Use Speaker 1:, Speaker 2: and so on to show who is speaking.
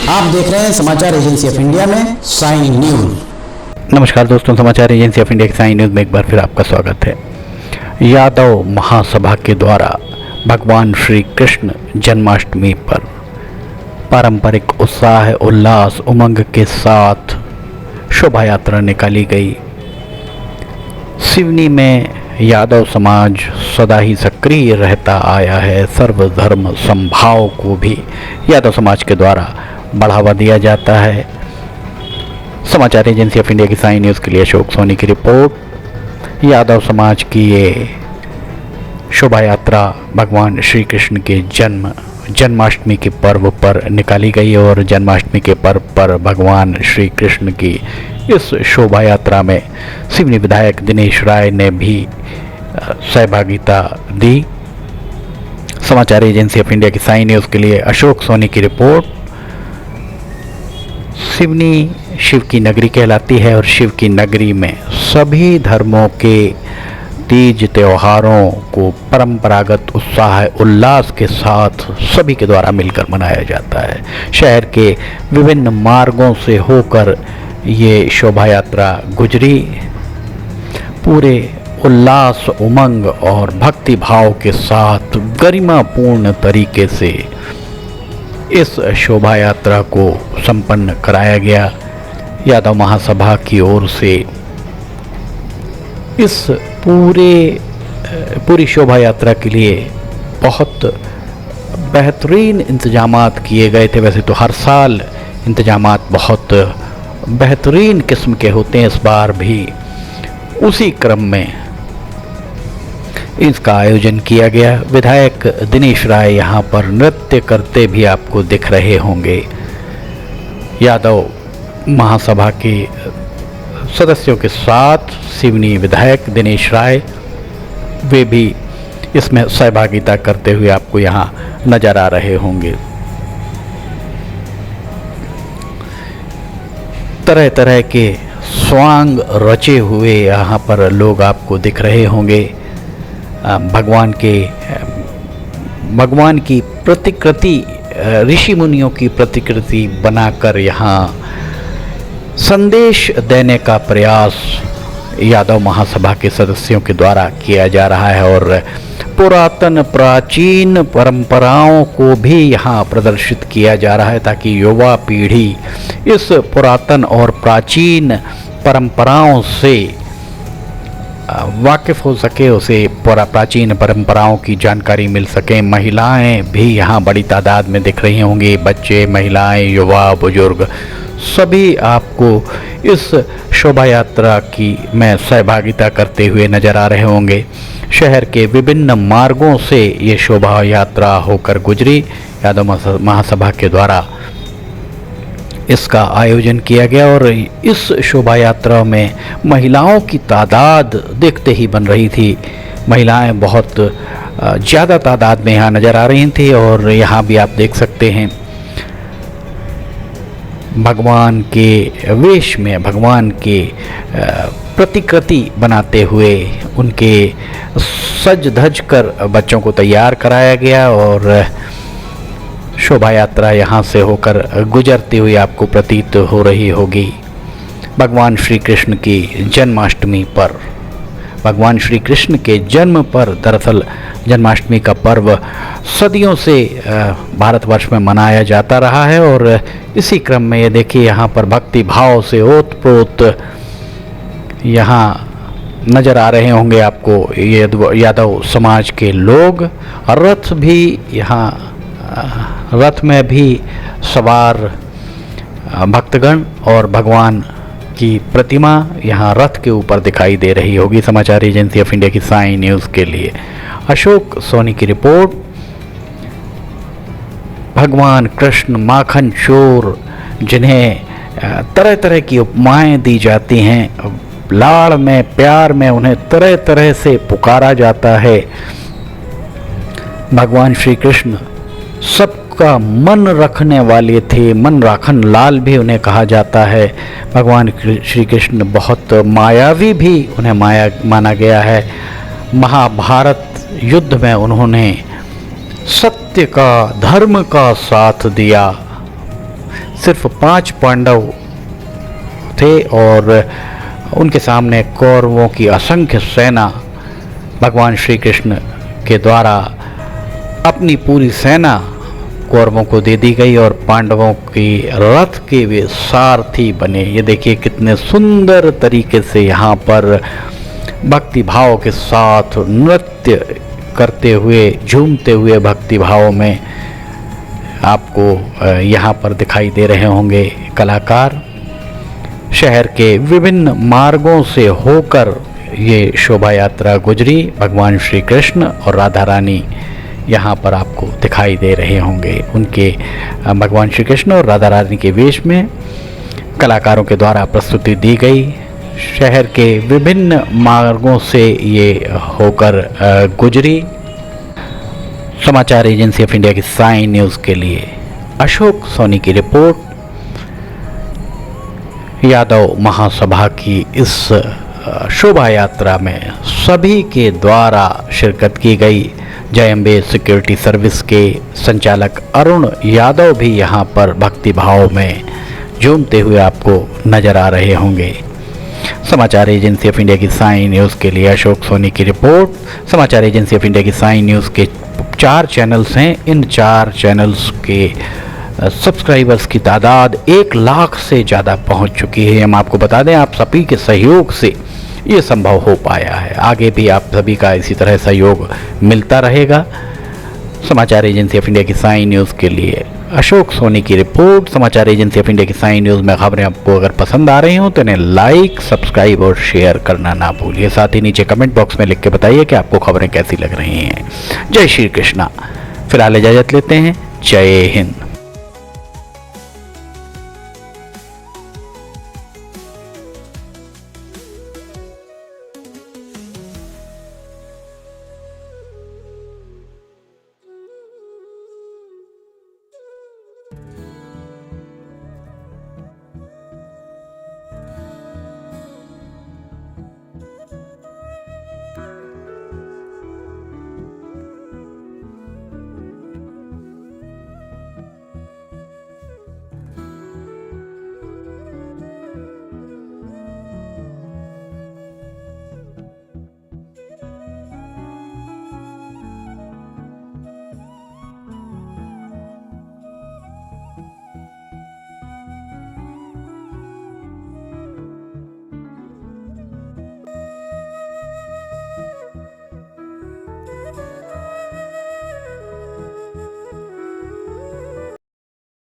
Speaker 1: आप देख रहे हैं समाचार एजेंसी ऑफ इंडिया में साई न्यूज।
Speaker 2: नमस्कार दोस्तों, समाचार एजेंसी ऑफ इंडिया की साई न्यूज़ में एक बार फिर आपका स्वागत है। यादव महासभा के द्वारा भगवान श्री कृष्ण जन्माष्टमी पर पारंपरिक उत्साह, उल्लास, उमंग के साथ शोभा यात्रा निकाली गई। सिवनी में यादव समाज सदा ही सक्रिय रहता आया है। सर्वधर्म समभाव को भी यादव समाज के द्वारा बढ़ावा दिया जाता है। समाचार एजेंसी ऑफ इंडिया की साई न्यूज़ के लिए अशोक सोनी की रिपोर्ट। यादव समाज की ये शोभा यात्रा भगवान श्री कृष्ण के जन्माष्टमी के पर्व पर निकाली गई और जन्माष्टमी के पर्व पर भगवान श्री कृष्ण की इस शोभा यात्रा में सिवनी विधायक दिनेश राय ने भी सहभागिता दी। समाचार एजेंसी ऑफ इंडिया की साई न्यूज़ के लिए अशोक सोनी की रिपोर्ट। सिवनी शिव की नगरी कहलाती है और शिव की नगरी में सभी धर्मों के तीज त्योहारों को परंपरागत उत्साह उल्लास के साथ सभी के द्वारा मिलकर मनाया जाता है। शहर के विभिन्न मार्गों से होकर ये शोभा यात्रा गुजरी। पूरे उल्लास, उमंग और भक्ति भाव के साथ गरिमापूर्ण तरीके से इस शोभा यात्रा को संपन्न कराया गया। यादव महासभा की ओर से इस पूरी शोभा यात्रा के लिए बहुत बेहतरीन इंतजामात किए गए थे। वैसे तो हर साल इंतजामात बहुत बेहतरीन किस्म के होते हैं, इस बार भी उसी क्रम में इसका आयोजन किया गया। विधायक दिनेश राय यहाँ पर नृत्य करते भी आपको दिख रहे होंगे। यादव महासभा के सदस्यों के साथ सिवनी विधायक दिनेश राय वे भी इसमें सहभागिता करते हुए आपको यहाँ नजर आ रहे होंगे। तरह तरह के स्वांग रचे हुए यहाँ पर लोग आपको दिख रहे होंगे। भगवान की प्रतिकृति, ऋषि मुनियों की प्रतिकृति बनाकर यहाँ संदेश देने का प्रयास यादव महासभा के सदस्यों के द्वारा किया जा रहा है और पुरातन प्राचीन परंपराओं को भी यहाँ प्रदर्शित किया जा रहा है ताकि युवा पीढ़ी इस पुरातन और प्राचीन परंपराओं से वाकिफ़ हो सके, उसे प्राचीन परंपराओं की जानकारी मिल सके। महिलाएं भी यहाँ बड़ी तादाद में दिख रही होंगी। बच्चे, महिलाएं, युवा, बुजुर्ग सभी आपको इस शोभा यात्रा की में सहभागिता करते हुए नजर आ रहे होंगे। शहर के विभिन्न मार्गों से ये शोभा यात्रा होकर गुजरी। यादव महासभा के द्वारा इसका आयोजन किया गया और इस शोभा यात्रा में महिलाओं की तादाद देखते ही बन रही थी। महिलाएं बहुत ज़्यादा तादाद में यहाँ नज़र आ रही थी और यहाँ भी आप देख सकते हैं भगवान के वेश में भगवान के प्रतिकृति बनाते हुए उनके सज धज कर बच्चों को तैयार कराया गया और शोभा यात्रा यहाँ से होकर गुजरती हुई आपको प्रतीत हो रही होगी। भगवान श्री कृष्ण की जन्माष्टमी पर, भगवान श्री कृष्ण के जन्म पर दरअसल जन्माष्टमी का पर्व सदियों से भारतवर्ष में मनाया जाता रहा है और इसी क्रम में ये देखिए यहाँ पर भक्ति भाव से ओतप्रोत यहाँ नज़र आ रहे होंगे आपको ये यादव समाज के लोग। रथ भी यहाँ, रथ में भी सवार भक्तगण और भगवान की प्रतिमा यहाँ रथ के ऊपर दिखाई दे रही होगी। समाचार एजेंसी ऑफ इंडिया की साई न्यूज़ के लिए अशोक सोनी की रिपोर्ट। भगवान कृष्ण माखन चोर, जिन्हें तरह तरह की उपमाएं दी जाती हैं, लाड़ में, प्यार में उन्हें तरह तरह से पुकारा जाता है। भगवान श्री कृष्ण सबका मन रखने वाले थे, मन राखन लाल भी उन्हें कहा जाता है। भगवान श्री कृष्ण बहुत मायावी भी उन्हें माना गया है। महाभारत युद्ध में उन्होंने सत्य का, धर्म का साथ दिया। सिर्फ 5 पांडव थे और उनके सामने कौरवों की असंख्य सेना भगवान श्री कृष्ण के द्वारा अपनी पूरी सेना कौरवों को दे दी गई और पांडवों की रथ के वे सारथी बने। ये देखिए कितने सुंदर तरीके से यहाँ पर भक्ति भाव के साथ नृत्य करते हुए, झूमते हुए भक्ति भाव में आपको यहाँ पर दिखाई दे रहे होंगे कलाकार। शहर के विभिन्न मार्गों से होकर ये शोभा यात्रा गुजरी। भगवान श्री कृष्ण और राधा रानी यहाँ पर आपको दिखाई दे रहे होंगे। उनके भगवान श्री कृष्ण और राधा रानी के वेश में कलाकारों के द्वारा प्रस्तुति दी गई। शहर के विभिन्न मार्गों से ये होकर गुजरी। समाचार एजेंसी ऑफ इंडिया की साइन न्यूज़ के लिए अशोक सोनी की रिपोर्ट। यादव महासभा की इस शोभा यात्रा में सभी के द्वारा शिरकत की गई। जय अम्बे सिक्योरिटी सर्विस के संचालक अरुण यादव भी यहाँ पर भक्ति भाव में झूमते हुए आपको नजर आ रहे होंगे। समाचार एजेंसी ऑफ इंडिया की साइन न्यूज़ के लिए अशोक सोनी की रिपोर्ट। समाचार एजेंसी ऑफ इंडिया की साइन न्यूज़ के 4 चैनल्स हैं। इन 4 चैनल्स के सब्सक्राइबर्स की तादाद 1 लाख से ज़्यादा पहुंच चुकी है। हम आपको बता दें, आप सभी के सहयोग से ये संभव हो पाया है। आगे भी आप सभी का इसी तरह सहयोग मिलता रहेगा। समाचार एजेंसी ऑफ इंडिया की साइन न्यूज़ के लिए अशोक सोनी की रिपोर्ट। समाचार एजेंसी ऑफ इंडिया की साइन न्यूज़ में खबरें आपको अगर पसंद आ रही हों तो इन्हें लाइक, सब्सक्राइब और शेयर करना ना भूलिए। साथ ही नीचे कमेंट बॉक्स में लिख के बताइए कि आपको खबरें कैसी लग रही हैं। जय श्री कृष्णा। फिलहाल इजाज़त लेते हैं। जय हिंद।